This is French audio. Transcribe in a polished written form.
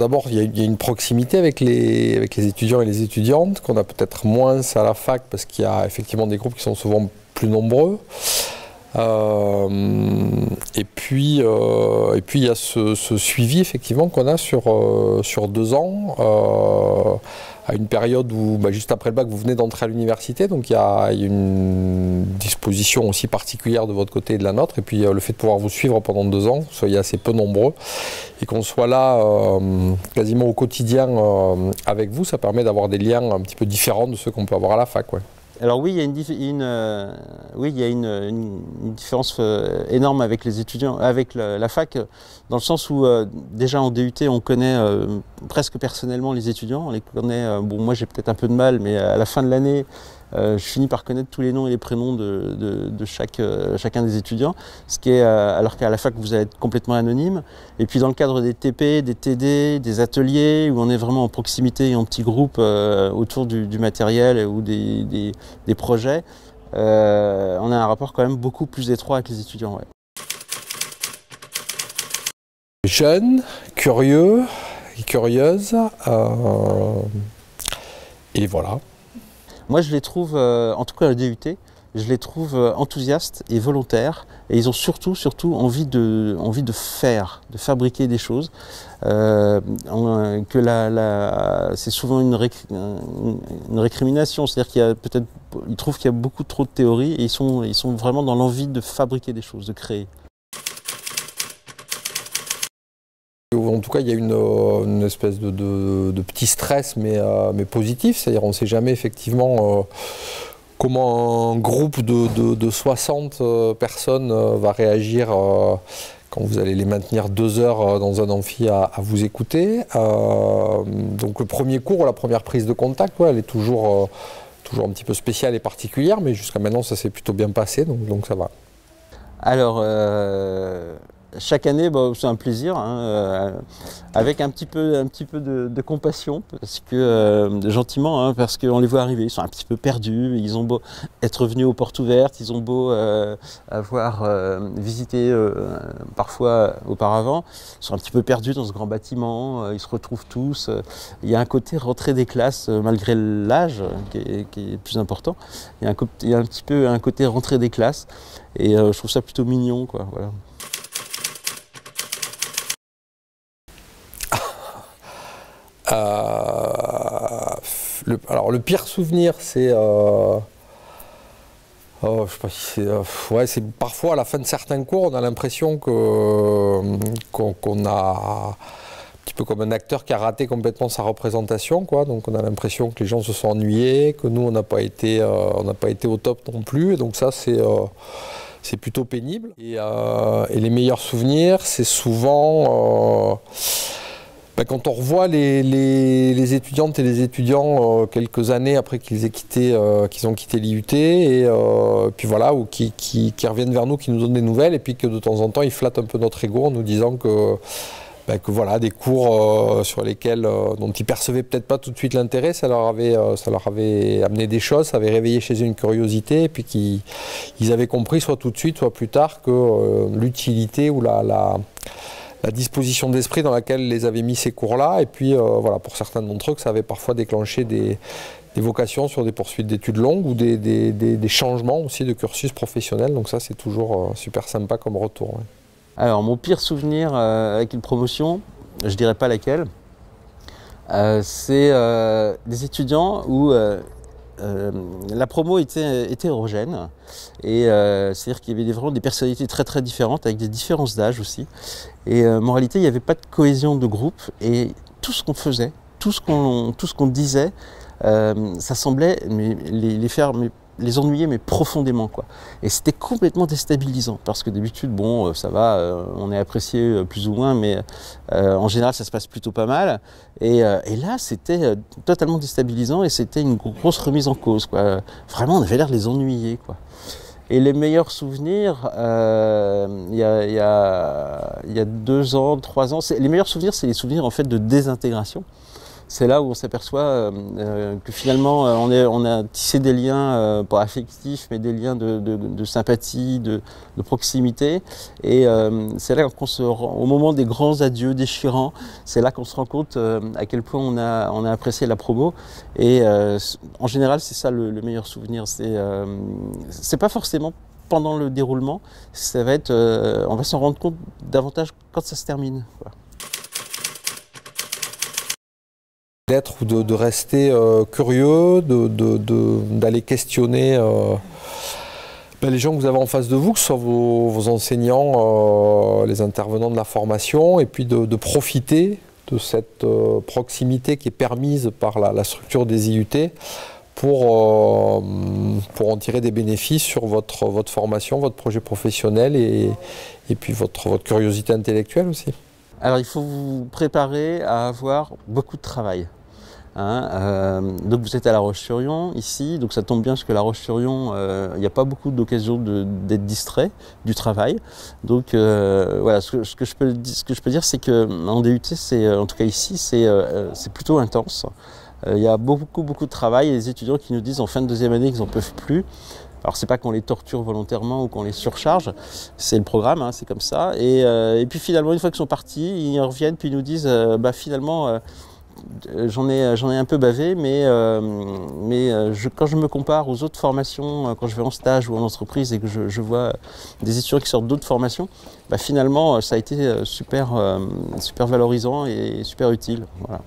d'abord, il y a une proximité avec les étudiants et les étudiantes qu'on a peut-être moins à la fac parce qu'il y a effectivement des groupes qui sont souvent plus nombreux. Et puis il y a ce suivi effectivement qu'on a sur 2 ans, à une période où juste après le bac vous venez d'entrer à l'université, donc il y a une disposition aussi particulière de votre côté et de la nôtre, et puis le fait de pouvoir vous suivre pendant 2 ans, que vous soyez assez peu nombreux, et qu'on soit là quasiment au quotidien avec vous, ça permet d'avoir des liens un petit peu différents de ceux qu'on peut avoir à la fac. Ouais. Alors oui, il y a une différence énorme avec les étudiants, avec la fac, dans le sens où déjà en DUT on connaît presque personnellement les étudiants, on les connaît, bon moi j'ai peut-être un peu de mal, mais à la fin de l'année, je finis par connaître tous les noms et les prénoms de chacun des étudiants, ce qui est, alors qu'à la fac vous allez être complètement anonyme. Et puis dans le cadre des TP, des TD, des ateliers, où on est vraiment en proximité et en petits groupes autour du matériel ou des projets, on a un rapport quand même beaucoup plus étroit avec les étudiants. Ouais. Jeunes, curieux et curieuses, et voilà. Moi je les trouve, en tout cas le DUT, je les trouve enthousiastes et volontaires, et ils ont surtout envie de faire, de fabriquer des choses. C'est souvent une récrimination, c'est-à-dire qu'il y a peut-être, ils trouvent qu'il y a beaucoup trop de théorie, et ils sont vraiment dans l'envie de fabriquer des choses, de créer. En tout cas, il y a une espèce de petit stress, mais positif, c'est-à-dire on ne sait jamais effectivement comment un groupe de 60 personnes va réagir quand vous allez les maintenir 2 heures dans un amphi à vous écouter. Donc le premier cours, la première prise de contact, ouais, elle est toujours un petit peu spéciale et particulière, mais jusqu'à maintenant ça s'est plutôt bien passé, donc ça va. Alors, chaque année, c'est un plaisir, hein, avec un petit peu de compassion, parce que, gentiment, hein, parce qu'on les voit arriver, ils sont un petit peu perdus, ils ont beau être venus aux portes ouvertes, ils ont beau avoir visité parfois auparavant, ils sont un petit peu perdus dans ce grand bâtiment, ils se retrouvent tous. Il y a un côté rentrée des classes, malgré l'âge qui est plus important, il y a un petit peu un côté rentrée des classes, et je trouve ça plutôt mignon, quoi, voilà. Alors le pire souvenir, c'est je sais pas si c'est parfois à la fin de certains cours, on a l'impression qu'on a un petit peu comme un acteur qui a raté complètement sa représentation, quoi. Donc on a l'impression que les gens se sont ennuyés, que nous on n'a pas été au top non plus, et donc ça c'est plutôt pénible. Et les meilleurs souvenirs, c'est souvent quand on revoit les étudiantes et les étudiants quelques années après qu'ils ont quitté l'IUT, et puis voilà, ou qui reviennent vers nous, qui nous donnent des nouvelles, et puis que de temps en temps ils flattent un peu notre ego en nous disant que voilà, des cours sur lesquels dont ils percevaient peut-être pas tout de suite l'intérêt, ça leur avait amené des choses, ça avait réveillé chez eux une curiosité, et puis qu'ils avaient compris soit tout de suite, soit plus tard, que l'utilité ou la disposition d'esprit dans laquelle les avaient mis ces cours-là, et puis voilà, pour certains d'entre eux, que ça avait parfois déclenché des vocations sur des poursuites d'études longues, ou des changements aussi de cursus professionnel, donc ça c'est toujours super sympa comme retour. Ouais. Alors mon pire souvenir avec une promotion, je dirais pas laquelle, c'est des étudiants où la promo était hétérogène, et c'est-à-dire qu'il y avait vraiment des personnalités très très différentes, avec des différences d'âge aussi, et en réalité il n'y avait pas de cohésion de groupe, et tout ce qu'on faisait, tout ce qu'on disait, ça semblait les ennuyer, mais profondément, quoi. Et c'était complètement déstabilisant, parce que d'habitude, bon, ça va, on est apprécié plus ou moins, mais en général, ça se passe plutôt pas mal. Et là, c'était totalement déstabilisant, et c'était une grosse remise en cause, quoi. Vraiment, on avait l'air de les ennuyer, quoi. Et les meilleurs souvenirs, il y a 2 ans, 3 ans, les meilleurs souvenirs, c'est les souvenirs en fait de désintégration. c'est là où on s'aperçoit que finalement on a tissé des liens pas affectifs, mais des liens de sympathie, de proximité. Et c'est là au moment des grands adieux déchirants, c'est là qu'on se rend compte à quel point on a apprécié la promo. Et en général, c'est ça le meilleur souvenir. C'est pas forcément pendant le déroulement, ça va être, on va s'en rendre compte davantage quand ça se termine, quoi. D'être ou de rester curieux, d'aller questionner les gens que vous avez en face de vous, que ce soit vos enseignants, les intervenants de la formation, et puis de profiter de cette proximité qui est permise par la structure des IUT pour en tirer des bénéfices sur votre formation, votre projet professionnel et puis votre curiosité intellectuelle aussi. Alors il faut vous préparer à avoir beaucoup de travail. Donc vous êtes à La Roche-sur-Yon ici, donc ça tombe bien parce que La Roche-sur-Yon, il n'y a pas beaucoup d'occasions d'être distrait du travail. Donc voilà, ce que je peux dire, c'est qu'en DUT, en tout cas ici, c'est plutôt intense. Il y a beaucoup de travail et les étudiants qui nous disent en fin de deuxième année qu'ils n'en peuvent plus. Alors c'est pas qu'on les torture volontairement ou qu'on les surcharge, c'est le programme, c'est comme ça. Et puis finalement, une fois qu'ils sont partis, ils reviennent puis ils nous disent finalement j'en ai un peu bavé, mais quand je me compare aux autres formations, quand je vais en stage ou en entreprise et que je vois des étudiants qui sortent d'autres formations, finalement ça a été super valorisant et super utile. Voilà.